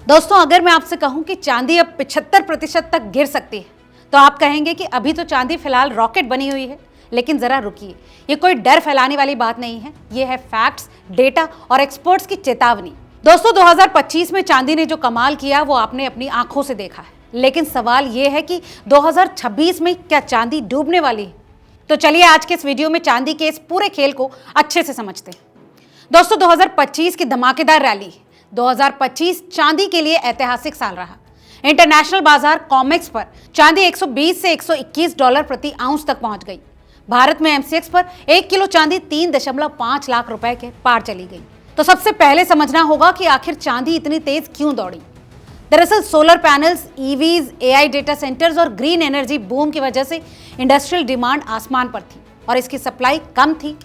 दोस्तों, अगर मैं आपसे कहूं कि चांदी अब 75% तक गिर सकती है तो आप कहेंगे कि अभी तो चांदी फिलहाल रॉकेट बनी हुई है। लेकिन जरा रुकिए, ये कोई डर फैलाने वाली बात नहीं है, ये है फैक्ट्स, डेटा और एक्सपर्ट्स की चेतावनी। दोस्तों, 2025 में चांदी ने जो कमाल किया वो आपने अपनी आंखों से देखा है, लेकिन सवाल ये है कि 2026 में क्या चांदी डूबने वाली है? तो चलिए आज के इस वीडियो में चांदी के इस पूरे खेल को अच्छे से समझते हैं। दोस्तों, 2025 की धमाकेदार रैली। 2025 चांदी के लिए ऐतिहासिक साल रहा। इंटरनेशनल बाजार कॉमेक्स पर चांदी 120 से 121 डॉलर प्रति आउंस तक पहुंच गई। भारत में एमसीएक्स पर 1 किलो चांदी 3.5 लाख रुपए के पार चली गई। तो सबसे पहले समझना होगा कि आखिर चांदी इतनी तेज क्यों दौड़ी। दरअसल solar panels, EVs, AI data centres और ग्रीन एनर्जी बूम की वजह से इंडस्ट्रियल डिमांड आसमान पर थी और इसकी सप्लाई कम थी।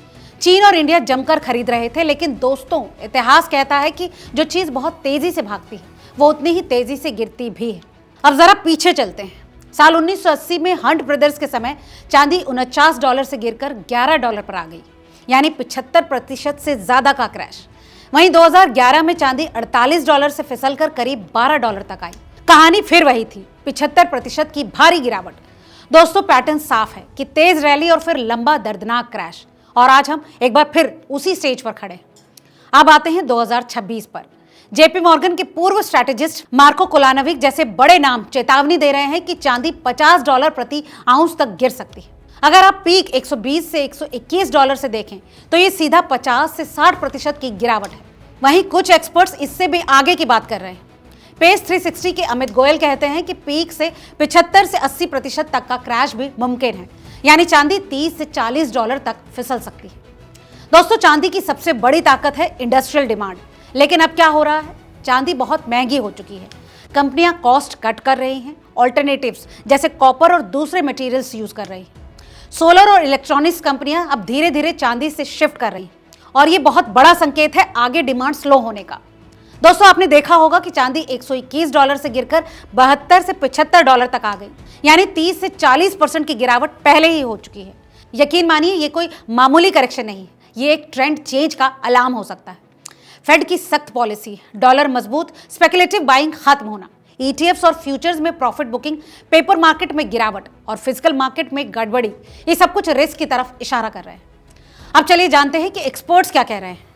चीन और इंडिया जमकर खरीद रहे थे, लेकिन दोस्तों, इतिहास कहता है कि जो चीज बहुत तेजी से भागती है वो उतनी ही तेजी से गिरती भी है। अब जरा पीछे चलते हैं। साल 1980 में हंट ब्रदर्स के समय चांदी 49 डॉलर से गिरकर 11 डॉलर पर आ गई, यानी 75% से ज्यादा का क्रैश। वहीं 2011 में चांदी 48 डॉलर से फिसलकर करीब 12 डॉलर तक आई। कहानी फिर वही थी, 75% की भारी गिरावट। दोस्तों, पैटर्न साफ है कि तेज रैली और फिर लंबा दर्दनाक क्रैश, और आज हम एक बार फिर उसी स्टेज पर खड़े। अब आते हैं 2026 पर। जेपी मॉर्गन के पूर्व स्ट्रैटेजिस्ट मार्को कोलानोविक जैसे बड़े नाम चेतावनी दे रहे हैं कि चांदी 50 डॉलर प्रति आउंस तक गिर सकती है। अगर आप पीक 120 से 121 डॉलर से देखें तो ये सीधा 50 से 60% की गिरावट है। वहीं कुछ एक्सपर्ट्स इससे भी आगे की बात कर रहे हैं। पेस 360 के अमित गोयल कहते हैं कि पीक से 75 से 80% तक का क्रैश भी मुमकिन है, यानी चांदी 30 से 40 डॉलर तक फिसल सकती है। दोस्तों, चांदी की सबसे बड़ी ताकत है इंडस्ट्रियल डिमांड। लेकिन अब क्या हो रहा है? चांदी बहुत महंगी हो चुकी है। कंपनियां कॉस्ट कट कर रही हैं, ऑल्टरनेटिव्स जैसे कॉपर और दूसरे मटेरियल्स यूज कर रही हैं। सोलर और इलेक्ट्रॉनिक्स कंपनियां अब धीरे धीरे चांदी से शिफ्ट कर रही हैं और ये बहुत बड़ा संकेत है आगे डिमांड स्लो होने का। दोस्तों, आपने देखा होगा कि चांदी 121 डॉलर से गिरकर 72 से 75 डॉलर तक आ गई, यानी 30 से 40% की गिरावट पहले ही हो चुकी है। यकीन मानिए, ये कोई मामूली करेक्शन नहीं है, ये एक ट्रेंड चेंज का अलार्म हो सकता है। फेड की सख्त पॉलिसी, डॉलर मजबूत, स्पेकुलेटिव बाइंग खत्म होना, ईटीएफ्स और फ्यूचर्स में प्रॉफिट बुकिंग, पेपर मार्केट में गिरावट और फिजिकल मार्केट में गड़बड़ी, ये सब कुछ रिस्क की तरफ इशारा कर रहे हैं। अब चलिए जानते हैं कि एक्सपर्ट्स क्या कह रहे हैं।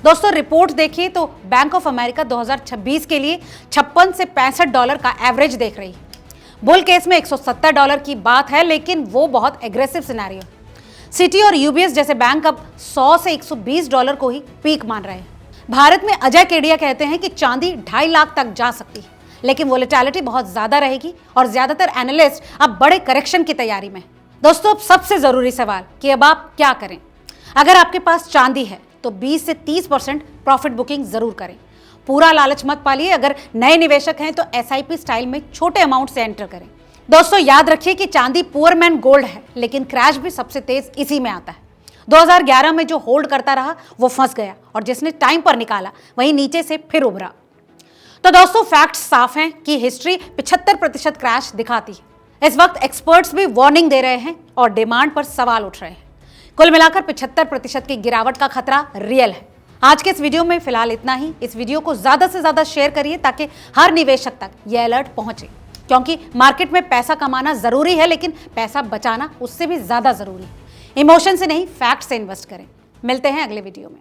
दोस्तों, रिपोर्ट देखिए तो बैंक ऑफ अमेरिका 2026 के लिए 56 से 65 डॉलर का एवरेज देख रही है। बुल केस में 170 डॉलर की बात है, लेकिन वो बहुत एग्रेसिव सिनेरियो है। सिटी और यूबीएस जैसे बैंक अब 100 से 120 डॉलर को ही पीक मान रहे हैं। भारत में अजय केडिया कहते हैं कि चांदी 2.5 लाख तक जा सकती है, लेकिन वोलेटिलिटी बहुत ज्यादा रहेगी और ज्यादातर एनालिस्ट अब बड़े करेक्शन की तैयारी में। दोस्तों, अब सबसे जरूरी सवाल कि अब आप क्या करें। अगर आपके पास चांदी है तो 20 से 30% प्रॉफिट बुकिंग जरूर करें। पूरा लालच मत पालिए। अगर नए निवेशक हैं तो एसआईपी स्टाइल में छोटे अमाउंट से एंटर करें। दोस्तों, याद रखिए कि चांदी पुअर मैन गोल्ड है, लेकिन क्रैश भी सबसे तेज इसी में आता है। 2011 में जो होल्ड करता रहा वो फंस गया, और जिसने टाइम पर निकाला वही नीचे से फिर उभरा। तो दोस्तों, फैक्ट्स साफ हैं कि हिस्ट्री 75% क्रैश दिखाती है। इस वक्त एक्सपर्ट्स भी वार्निंग दे रहे हैं और डिमांड पर सवाल उठ रहे हैं। कुल मिलाकर 75% की गिरावट का खतरा रियल है। आज के इस वीडियो में फिलहाल इतना ही। इस वीडियो को ज्यादा से ज्यादा शेयर करिए ताकि हर निवेशक तक यह अलर्ट पहुंचे, क्योंकि मार्केट में पैसा कमाना जरूरी है, लेकिन पैसा बचाना उससे भी ज्यादा जरूरी है। इमोशन से नहीं, फैक्ट से इन्वेस्ट करें। मिलते हैं अगले वीडियो में।